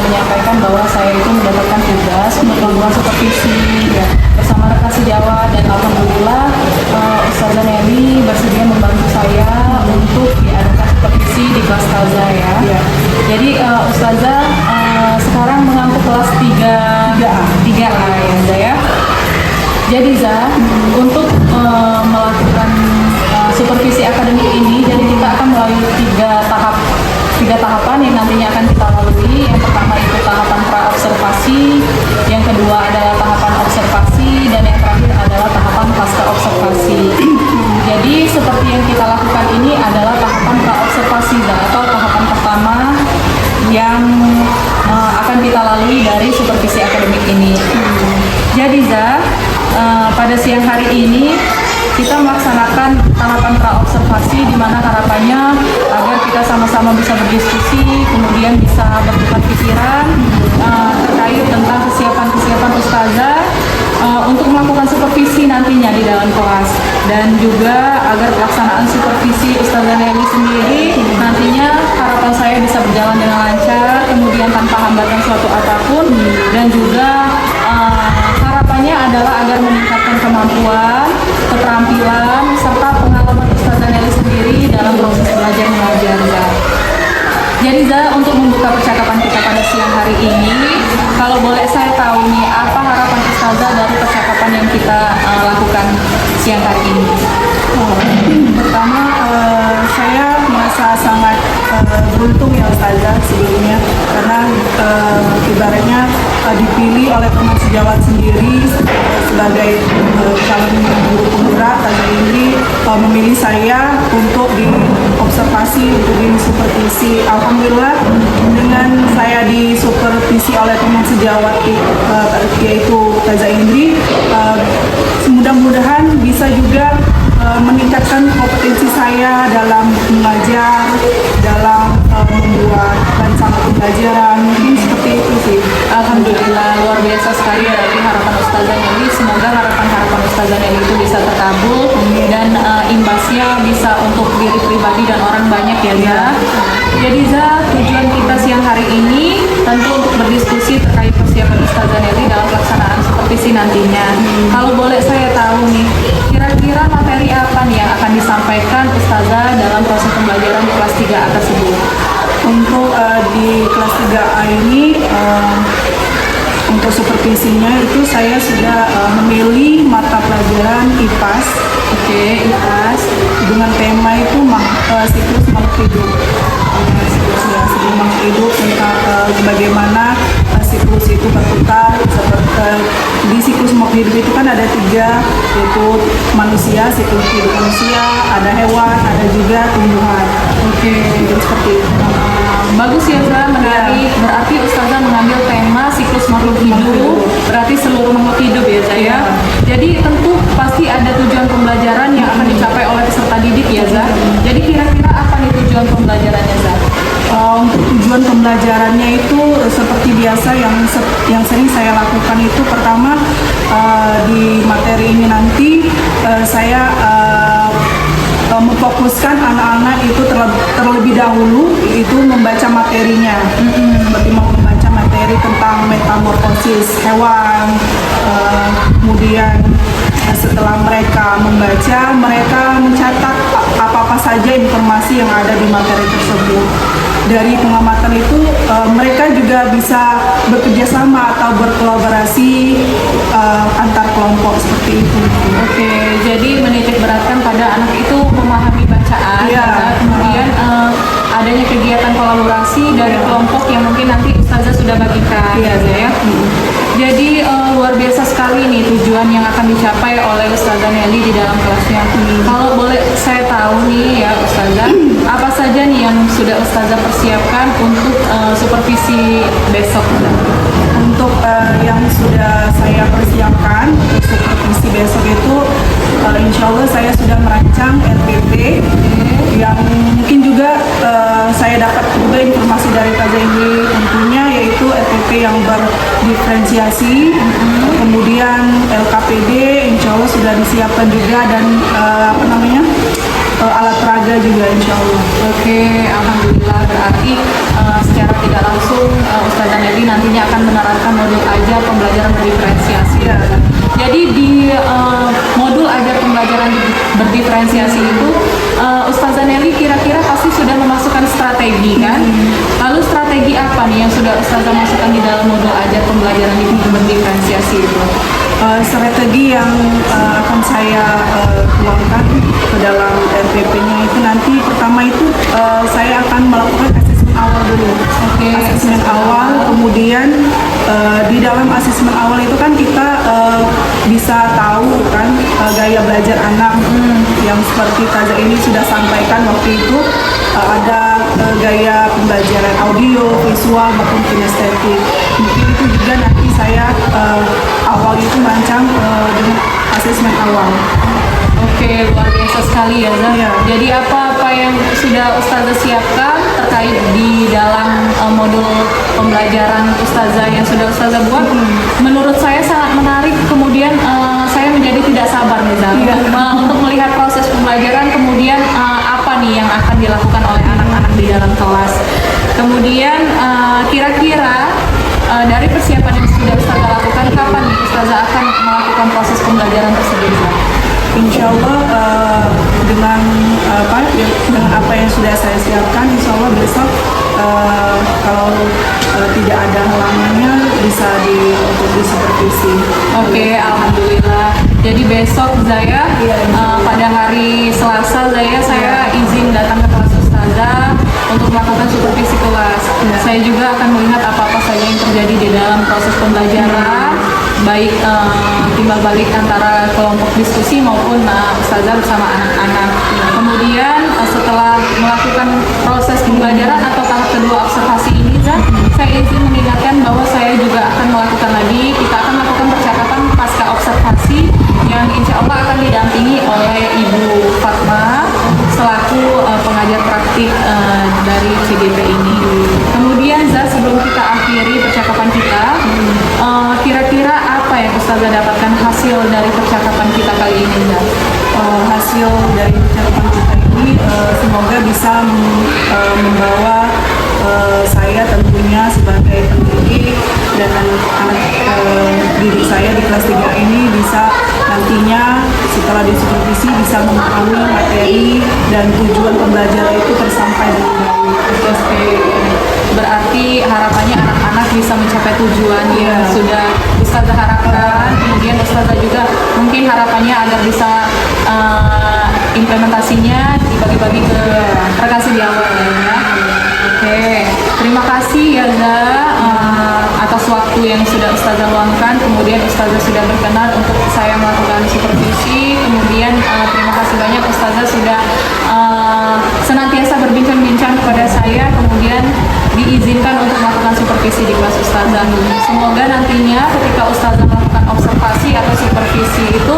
menyampaikan bahwa saya itu mendapatkan tugas untuk melakukan supervisi ya, bersama rekan sejawat, dan alhamdulillah Ustazah Nelly bersedia membantu saya untuk diadakan supervisi di kelas Talza ya. Jadi Ustazah sekarang mengampu kelas 3A ya. Jadi untuk melakukan supervisi akademik ini, jadi kita akan melalui tiga tahapan yang nantinya akan kita lalui. Yang pertama itu tahapan pra-observasi, yang kedua adalah tahapan observasi, dan yang terakhir adalah tahapan pasca observasi. Jadi seperti yang kita lakukan ini adalah tahapan pra-observasi atau tahapan pertama yang akan kita lalui dari supervisi akademik ini. Jadi pada siang hari ini kita melaksanakan tahapan pra-observasi, di mana harapannya agar kita sama-sama bisa berdiskusi, kemudian bisa bertukar pikiran terkait tentang kesiapan ustazah untuk melakukan supervisi nantinya di dalam kelas, dan juga agar pelaksanaan supervisi Ustazah Nelly sendiri nantinya harapan saya bisa berjalan dengan lancar, kemudian tanpa hambatan suatu apapun, dan juga harapannya adalah agar meningkatkan kemampuan, keterampilan, serta pengalaman Ustazah Nelly sendiri dalam proses belajar mengajar. Jadi untuk membuka percakapan kita pada siang hari ini, kalau boleh saya tahu nih, apa harapan Ustazah dari percakapan yang kita lakukan siang hari ini? Pertama, saya merasa sangat beruntung ya Ustazah sebelumnya, karena ibaratnya dipilih oleh teman sejawat sendiri sebagai calon guru penggerak. Ustazah ini memilih saya untuk diobservasi, untuk disupervisi. Alhamdulillah dengan saya disupervisi oleh teman sejawat yaitu Ustazah Indri, mudah-mudahan bisa juga meningkatkan kompetensi saya dalam mengajar, dalam membuat rancangan pembelajaran, mungkin seperti itu sih. Alhamdulillah, luar biasa sekali dari harapan Ustazah Nelly. Semoga harapan-harapan Ustazah Nelly itu bisa terkabul dan imbasnya bisa untuk diri pribadi dan orang banyak ya. Jadi tujuan kita siang hari ini tentu untuk berdiskusi terkait persiapan Ustazah Nelly dalam pelaksanaan supervisi nantinya. Kalau boleh saya tahu nih, kira-kira materi apa nih yang akan disampaikan Ustazah dalam proses pembelajaran di kelas 3A tersebut? Untuk di kelas 3A ini, untuk supervisinya itu saya sudah memilih mata pelajaran IPAS. IPAS dengan tema itu siklus makhluk hidup. Siklus makhluk hidup, tentang bagaimana siklus itu berputar. Di siklus makhluk hidup itu kan ada 3, yaitu manusia, siklus hidup manusia, ada hewan, ada juga tumbuhan. Jadi seperti itu. Bagus ya menarik. Berarti Ustazah mengambil tema siklus makhluk hidup, berarti seluruh makhluk hidup ya. Jadi tentu pasti ada tujuan pembelajaran yang akan dicapai oleh peserta didik ya Jadi kira-kira apa nih tujuan pembelajarannya Untuk tujuan pembelajarannya itu seperti biasa yang sering saya lakukan itu, pertama di materi ini nanti saya memfokuskan anak-anak itu terlebih dahulu itu membaca materinya, seperti membaca materi tentang metamorfosis hewan. Kemudian setelah mereka membaca, mereka mencatat apa-apa saja informasi yang ada di materi tersebut. Dari pengamatan itu mereka juga bisa bekerja sama atau berkolaborasi kelompok seperti itu. Oke, jadi menitik beratkan pada anak itu memahami bacaan, Iya. kemudian adanya kegiatan kolaborasi dari kelompok yang mungkin nanti Ustazah sudah bagikan, Iya. ya. Jadi luar biasa sekali nih tujuan yang akan dicapai oleh Ustazah Nelly di dalam kelasnya. Kalau boleh saya tahu nih ya Ustazah, apa saja nih yang sudah Ustazah persiapkan untuk supervisi besok? Untuk yang sudah saya persiapkan untuk supervisi besok itu, insya Allah saya sudah merancang RPP yang mungkin juga saya dapat juga informasi dari Kak Zaini tentunya, yaitu RPP yang berdiferensiasi, kemudian LKPD insya Allah sudah disiapkan juga, dan alat peraga juga insya Allah. Oke, alhamdulillah, berarti secara tidak langsung Ustazah Nelly nantinya akan menerapkan modul ajar pembelajaran berdiferensiasi. Ya. Jadi di modul ajar pembelajaran berdiferensiasi itu Ustazah Nelly kira-kira pasti sudah memasukkan strategi kan? Lalu strategi apa nih yang sudah Ustazah masukkan di dalam modul ajar pembelajaran berdiferensiasi itu? Strategi yang akan saya tuangkan ke dalam RPP-nya itu nanti pertama itu saya akan melakukan asesmen awal dulu. Oke, Asesmen awal, kemudian di dalam asesmen awal itu kan kita bisa tahu kan gaya belajar anak yang seperti Taza ini sudah sampaikan waktu itu, ada gaya pembelajaran audio, visual maupun kinestetik. Mungkin itu juga nanti saya awal itu merancang dengan asesmen awal. Oke, luar biasa sekali ya Zah. Iya. Jadi apa-apa yang sudah Ustazah siapkan terkait di dalam modul pembelajaran Ustazah yang sudah Ustazah buat, menurut saya sangat menarik. Kemudian saya menjadi tidak sabar nih Zah, Iya. untuk melihat proses pembelajaran, kemudian apa nih yang akan dilakukan oleh anak-anak di dalam kelas. Kemudian kira-kira dari persiapan yang sudah Ustazah lakukan, kapan nih Ustazah akan melakukan proses pembelajaran tersebut Zah? Insya Allah dengan apa yang sudah saya siapkan, Insya Allah besok kalau tidak ada halangannya bisa untuk disupervisi. Oke, alhamdulillah. Jadi besok Zaya pada hari Selasa saya izin datang ke kelas Ustazah untuk melakukan supervisi kelas. Saya juga akan melihat apa-apa saja yang terjadi di dalam proses pembelajaran, baik timbal balik antara kelompok diskusi maupun Ustazah bersama anak-anak. Kemudian setelah melakukan proses pembelajaran atau tahap kedua observasi ini, saya izin mengingatkan bahwa saya juga akan melakukan lagi, kita akan melakukan percakapan pasca observasi yang insya Allah akan didampingi oleh Ibu Fatma selaku pengajar praktik dari CGP ini. Kemudian sebelum kita akhiri percakapan kita, kira-kira apa yang Ustazah dapatkan hasil dari percakapan kita kali ini, Zah? Hasil dari percakapan kita ini semoga bisa membawa saya tentunya sebagai pendidik dan anak didik saya di kelas 3 ini bisa nantinya setelah disupervisi bisa memahami materi dan tujuan pembelajaran itu tersampai dengan baik. Oke, berarti harapannya anak-anak bisa mencapai tujuan yang sudah Ustazah harapkan. Kemudian Ustazah juga mungkin harapannya agar bisa implementasinya dibagi-bagi ke rekan sejawat ya. Oke, terima kasih ya Zah atas waktu yang sudah Ustazah luangkan. Kemudian Ustazah sudah berkenan untuk saya melakukan supervisi. Kemudian terima kasih banyak Ustazah sudah senantiasa berbincang-bincang kepada saya. Kemudian diizinkan untuk melakukan supervisi di kelas Ustazah. Semoga nantinya ketika Ustazah melakukan observasi atau supervisi itu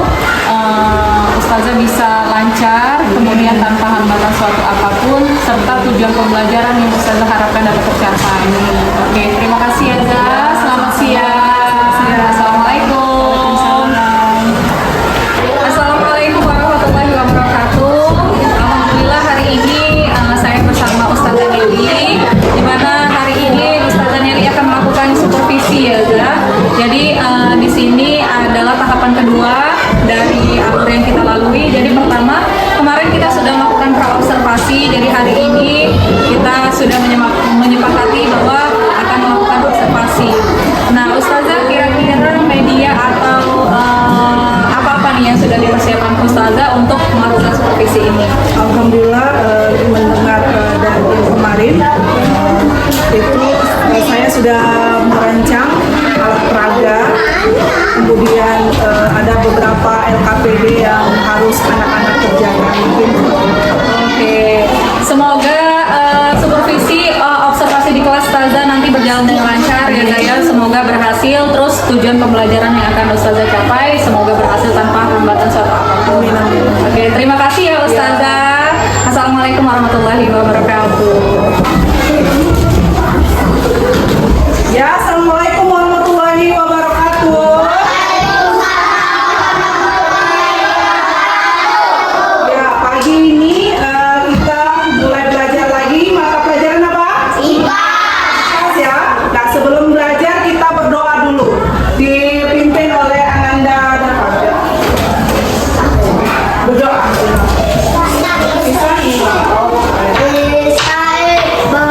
Ustazah bisa lancar, kemudian tanpa hambatan suatu apapun, serta tujuan pembelajaran yang Ustazah harapkan dapat tercapai. Oke, terima kasih ya Zah. Selamat siang. Assalamualaikum. Assalamualaikum warahmatullahi wabarakatuh. Alhamdulillah hari ini saya bersama Ustazah Nelly, di mana hari ini Ustazah Nelly akan melakukan supervisi ya Zah. Jadi di sini adalah tahapan kedua dari alur yang kita lalui. Jadi pertama, kemarin kita sudah melakukan pra-observasi. Jadi hari ini kita sudah menyepakati bahwa akan melakukan observasi. Nah, Ustazah kira-kira media atau Ustazah untuk melakukan supervisi ini? Alhamdulillah mendengar dari yang kemarin itu saya sudah merancang alat peraga, kemudian ada beberapa LKPD yang harus anak-anak kerjakan mungkin. Oke, semoga supervisi observasi di kelas Ustazah nanti berjalan dengan lancar ya Zaya. Semoga berhasil, terus tujuan pembelajaran yang akan Ustazah capai semoga berhasil tanpa hambatan suatu apapun. Oke, terima kasih ya Ustazah. Assalamualaikum warahmatullahi wabarakatuh. Ya, assalamualaikum warahmatullahi wabarakatuh. Ya, pagi ini kita mulai belajar lagi mata pelajaran apa? IPA. Ya. Nah, sebelum belajar kita berdoa dulu. Dipimpin oleh Ananda dan Fadil. Berdoa. Kita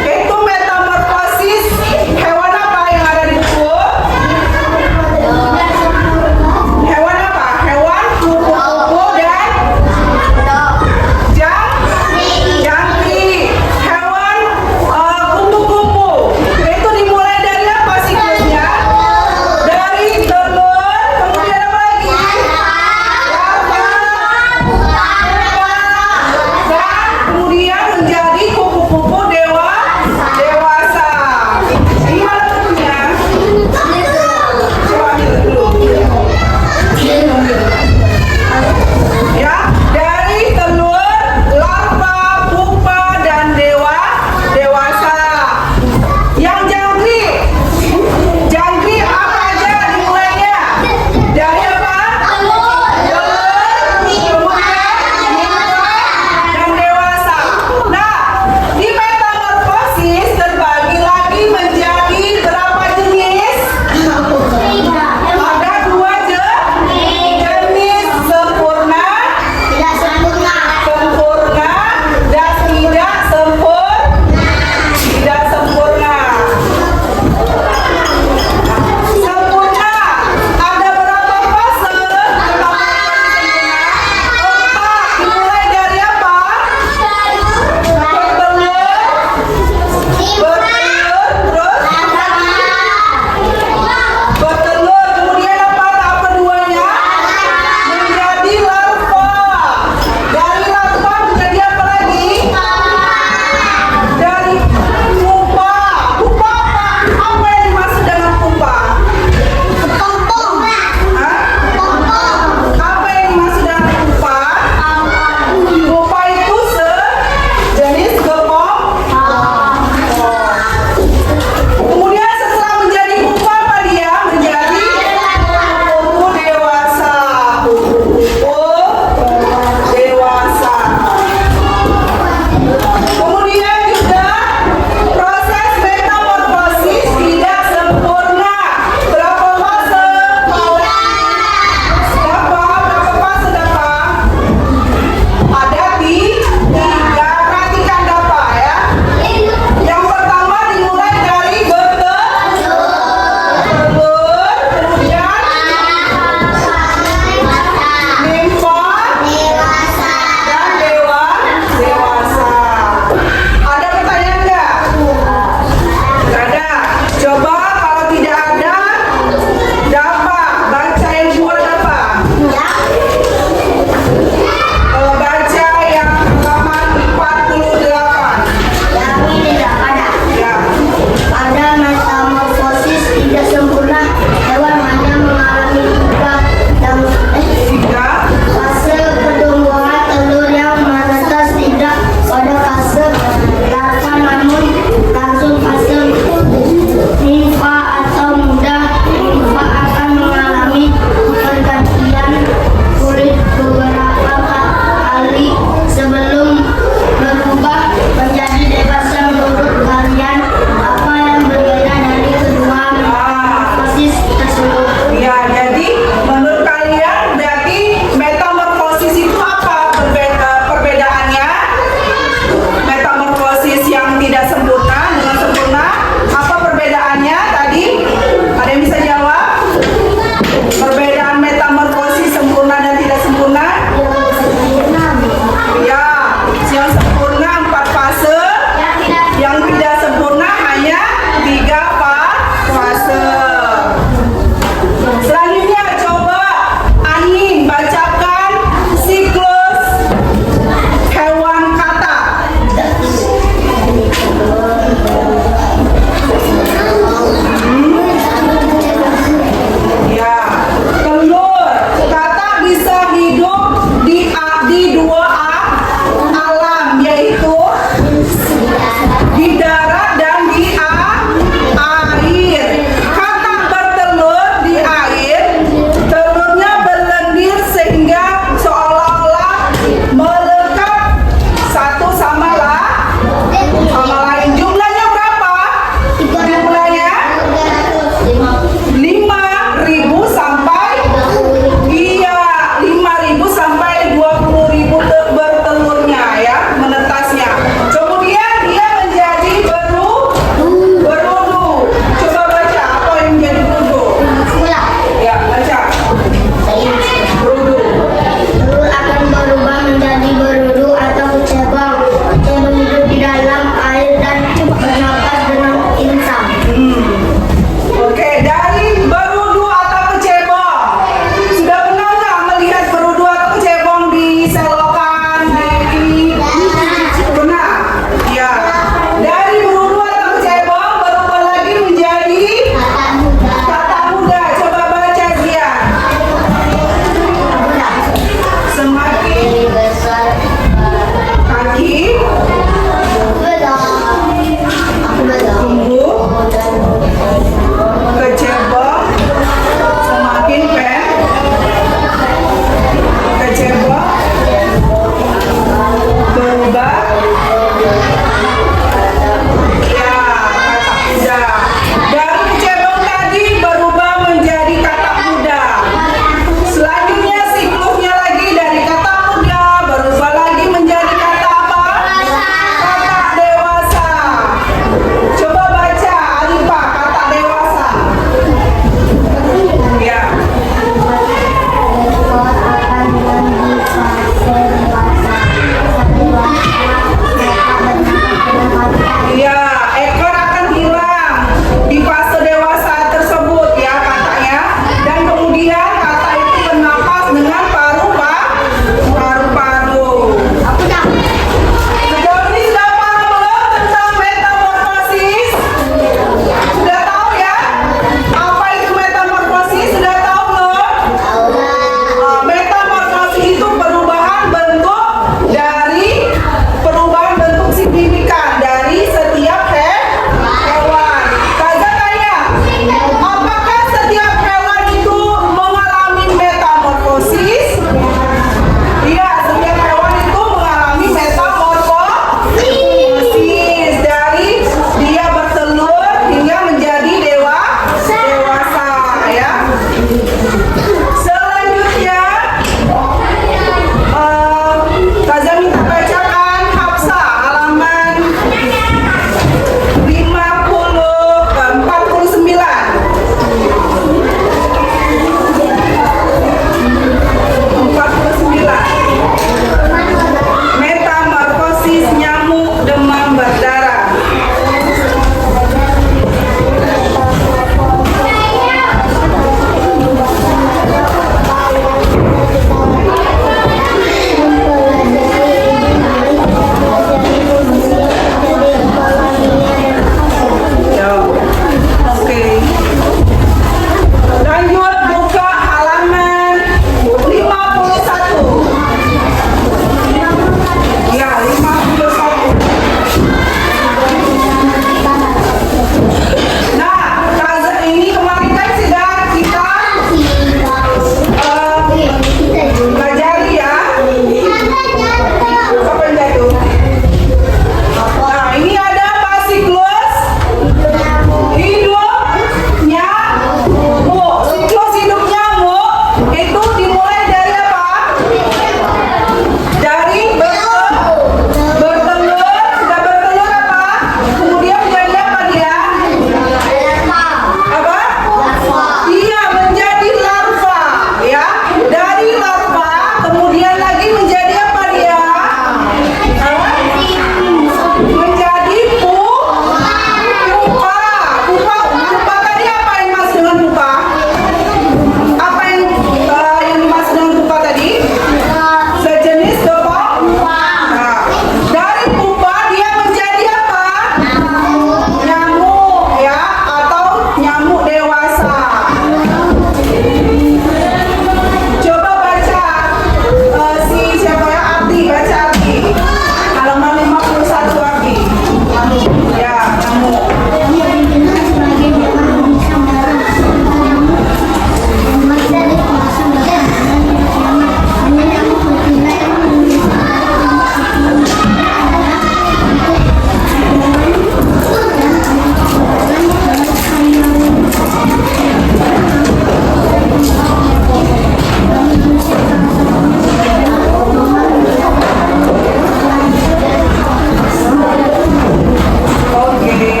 Oke,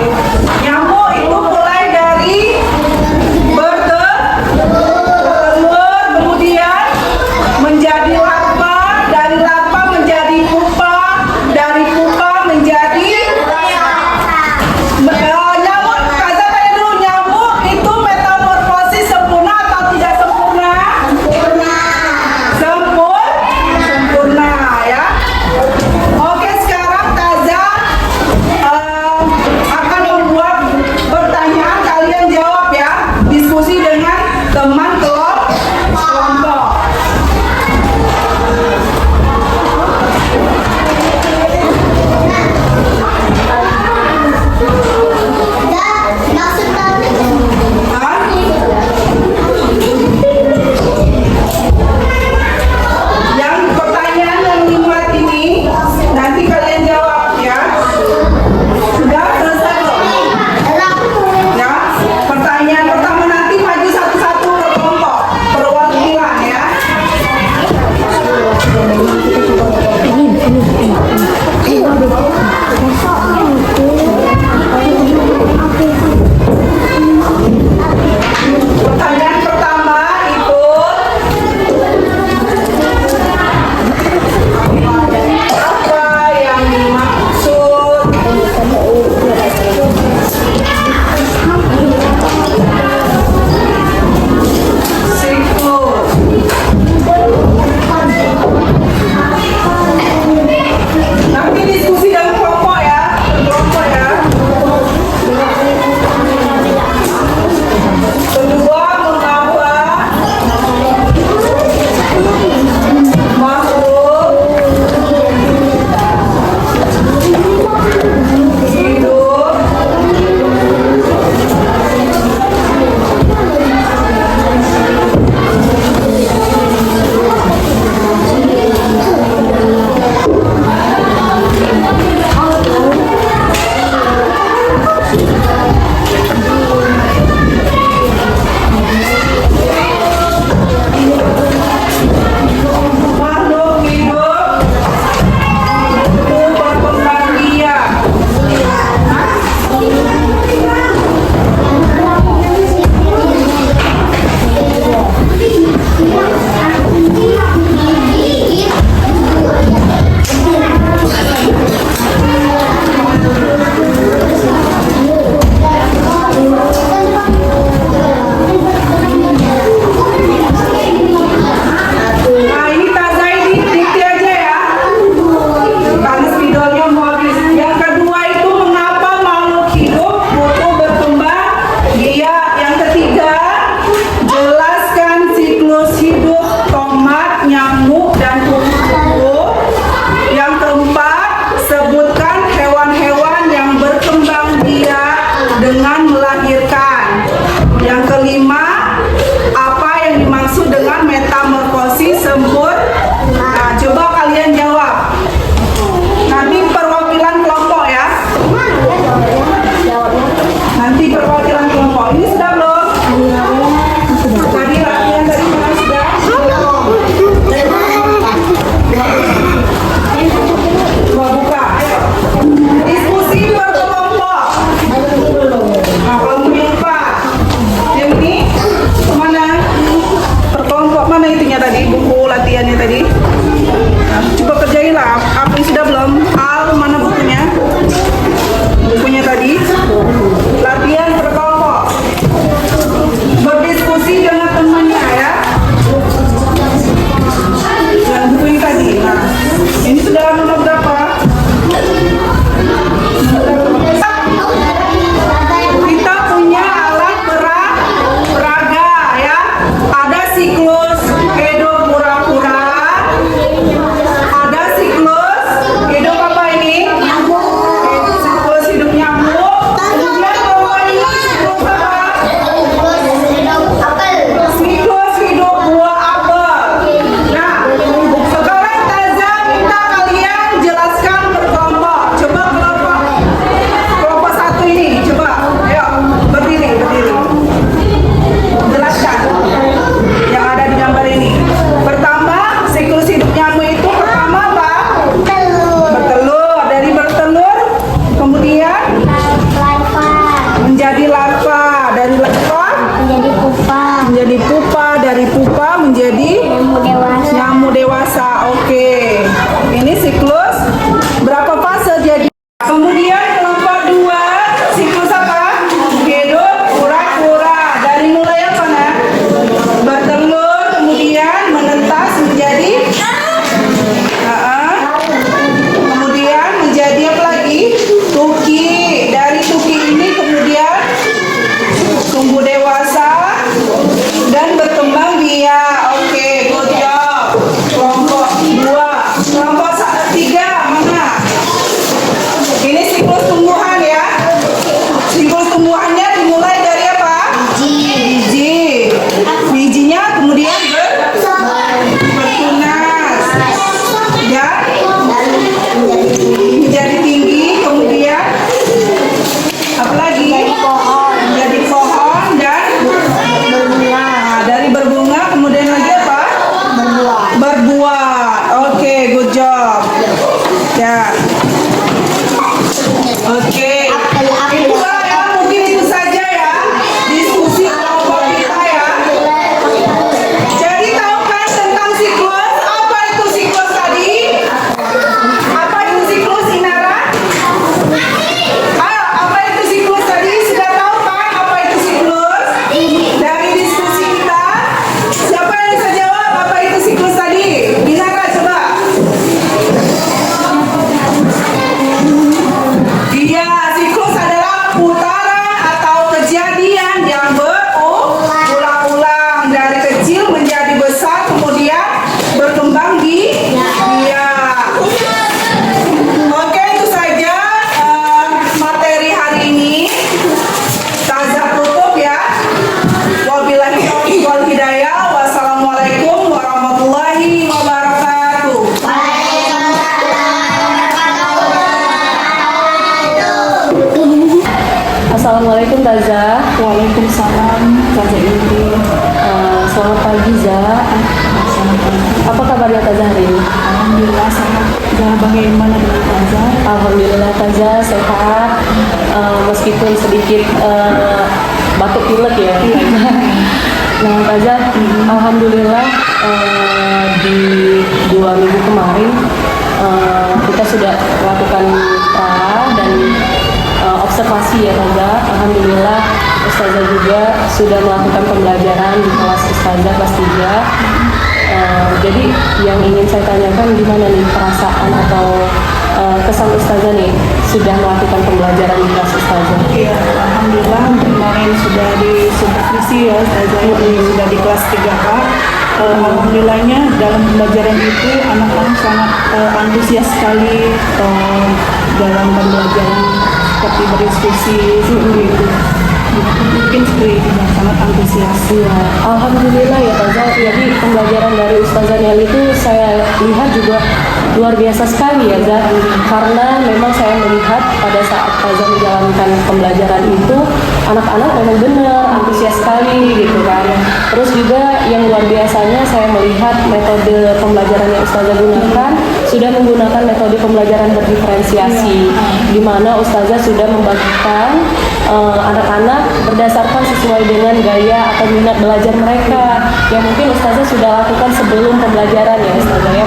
nyamuk itu mulai dari bertelur, kemudian menjadi larva, dari larva menjadi pupa, dari pupa menjadi nyamuk. Kaza tanya dulu, nyamuk itu metamorfosis sempurna atau tidak sempurna? Sempurna ya. Oke, sekarang Kaza akan membuat pertanyaan, kalian jawab ya. Diskusi dengan teman kelompok. Yang pertanyaan yang dimuat ini nanti kalian jawab ya. Sudah selesai belum? Ya. Pertanyaan pertama nanti maju satu-satu ke kelompok perwakilan ya. Pertanyaan pertama itu apa yang dimaksud siklus? Nanti diskusi dalam kelompok ya, kelompok ya. Kedua, mengapa makhluk hidup makhluk hidup itu berkembang biak. Nah, ini Taza ini dikti aja ya, karena spidolnya mau habis. Yang kedua itu mengapa makhluk hidup butuh berkembang biak. Yang ketiga, jelaskan siklus hidup tomat, nyamuk, dan kupu-kupu. Yang keempat, sebutkan hewan-hewan yang berkembang biak dengan melahirkan. Yang kelima, apa yang dimaksud dengan metamorfosis sempurna? Nah, coba kalian jawab. Nanti perwakilan kelompok ya. Nanti perwakilan kelompok. Ini sudah belum? Tadi latihan tadi mana sudah? Coba buka. Ayo. Diskusi berkelompok. Nah, kelompok yang empat. Yang ini Assalamualaikum Taza. Waalaikumsalam, Taza Indri. Selamat pagi Za. Selamat pagi. Apa kabarnya Taza hari ini? Alhamdulillah sehat. Dan bagaimana dengan Taza? Alhamdulillah Taza sehat. Meskipun sedikit batuk pilek ya. Nah Taza, alhamdulillah di 2 minggu kemarin kita sudah lakukan dan observasi ya Taza. Alhamdulillah Ustazah juga sudah melakukan pembelajaran di kelas Ustazah kelas 3. Jadi yang ingin saya tanyakan gimana nih perasaan atau kesan Ustazah nih sudah melakukan pembelajaran di kelas Ustazah? Ya, alhamdulillah kemarin sudah di supervisi ya Ustazah, sudah di kelas 3A. Alhamdulillahnya dalam pembelajaran itu anak-anak sangat antusias sekali dalam pembelajaran seperti berdiskusi seperti itu. Mungkin seperti itu sangat antusias. Ya, alhamdulillah ya Taza. Jadi pembelajaran dari Ustazah Nelly itu saya lihat juga luar biasa sekali ya Zah. Karena memang saya melihat pada saat Taza menjalankan pembelajaran itu anak-anak memang benar antusias sekali gitu kan. Terus juga yang luar biasanya saya melihat metode pembelajaran yang Ustazah gunakan sudah menggunakan metode pembelajaran berdiferensiasi, di mana Ustazah sudah membagikan anak-anak berdasarkan sesuai dengan gaya atau minat belajar mereka yang mungkin Ustazah sudah lakukan sebelum pembelajaran ya Ustazah ya.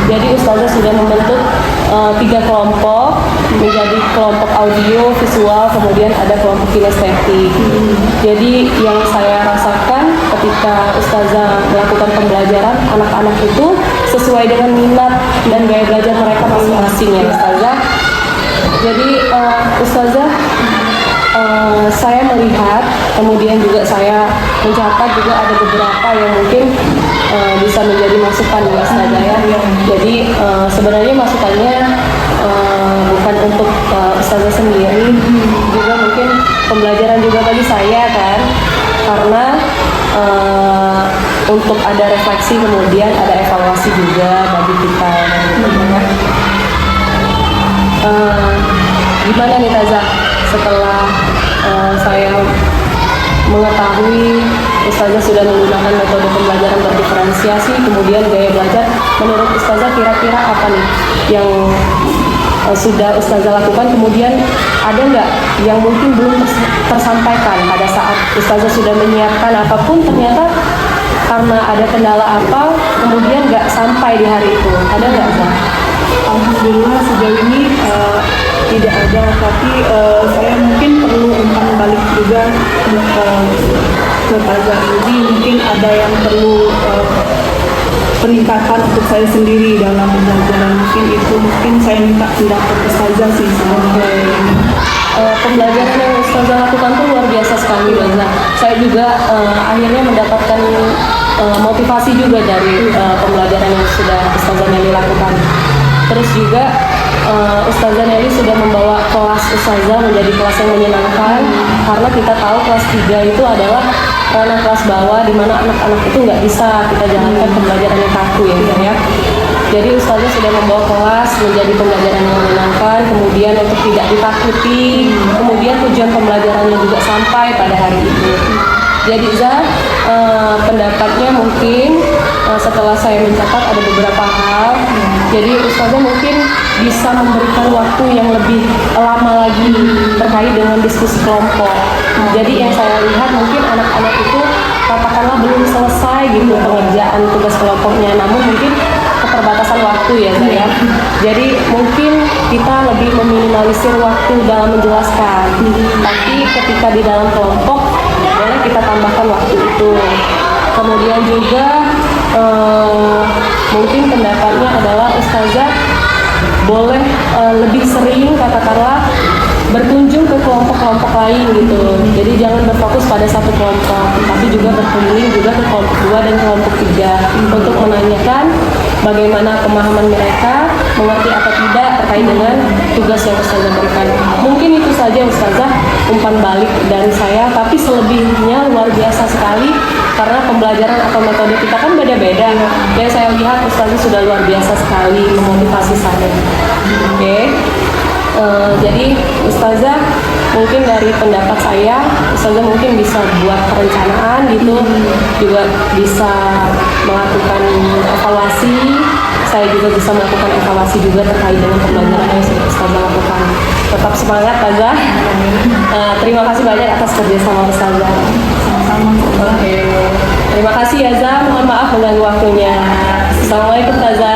Jadi Ustazah sudah membentuk 3 kelompok menjadi kelompok audio, visual, kemudian ada kelompok kinestetik. Jadi yang saya rasakan ketika Ustazah melakukan pembelajaran, anak-anak itu sesuai dengan minat dan gaya belajar mereka masing-masing ya Ustazah. Jadi Ustazah, saya melihat, kemudian juga saya mencatat juga ada beberapa yang mungkin bisa menjadi masukan ya Ustazah ya. Jadi sebenarnya masukannya bukan untuk Ustazah sendiri, juga mungkin pembelajaran juga bagi saya kan, karena untuk ada refleksi kemudian ada evaluasi juga bagi kita. Gimana nih Taza setelah saya mengetahui Ustazah sudah menggunakan metode pembelajaran berdiferensiasi, kemudian gaya belajar, menurut Ustazah kira-kira apa nih yang sudah Ustazah lakukan, kemudian ada nggak yang mungkin belum tersampaikan pada saat Ustazah sudah menyiapkan apapun, ternyata karena ada kendala apa kemudian nggak sampai di hari itu, ada nggak Zah? Alhamdulillah sejauh ini tidak ada, tapi saya mungkin perlu umpan balik juga ke Taza ini. Mungkin ada yang perlu peningkatan untuk saya sendiri dalam pembelajaran. Mungkin saya minta pendapat Taza sih sebagai pembelajaran yang Ustazah lakukan itu luar biasa sekali Zah. Saya juga akhirnya mendapatkan motivasi juga dari pembelajaran yang sudah Ustazah Nelly lakukan. Terus juga Ustazah Nelly sudah membawa kelas Ustazah menjadi kelas yang menyenangkan, karena kita tahu kelas 3 itu adalah ranah kelas bawah di mana anak-anak itu nggak bisa kita jalankan pembelajaran yang kaku ya. Jadi Ustazah sudah membawa kelas menjadi pembelajaran yang menyenangkan, kemudian untuk tidak ditakuti, kemudian tujuan pembelajarannya juga sampai pada hari itu. Jadi Zah, pendapatnya mungkin setelah saya mencatat ada beberapa hal. Jadi Ustazah mungkin bisa memberikan waktu yang lebih lama lagi terkait dengan diskusi kelompok. Jadi yang saya lihat mungkin anak-anak itu katakanlah belum selesai gitu pengerjaan tugas kelompoknya, namun mungkin keterbatasan waktu ya saya. Jadi mungkin kita lebih meminimalisir waktu dalam menjelaskan. Tapi ketika di dalam kelompok boleh kita tambahkan waktu itu. Kemudian juga mungkin pendapatnya adalah Ustazah boleh lebih sering katakanlah berkunjung ke kelompok-kelompok lain gitu. Jadi jangan berfokus pada satu kelompok, tapi juga berkeliling juga ke kelompok 2 dan kelompok 3 untuk menanyakan bagaimana pemahaman mereka, mengerti atau tidak terkait dengan tugas yang Ustazah berikan. Mungkin itu saja Ustazah umpan balik dari saya, tapi selebihnya luar biasa sekali karena pembelajaran atau metode kita kan beda-beda. Dan saya lihat Ustazah sudah luar biasa sekali memotivasi saya. Oke. Jadi Ustazah mungkin dari pendapat saya, Ustazah mungkin bisa buat perencanaan gitu, juga bisa melakukan evaluasi. Saya juga bisa melakukan evaluasi juga terkait dengan pembelajaran yang sudah Ustazah lakukan. Tetap semangat Ustazah. Terima kasih banyak atas kerjasama Ustazah. Sama-sama. Oke. Terima kasih ya Zah, mohon maaf mengganggu waktunya. Assalamualaikum Ustazah.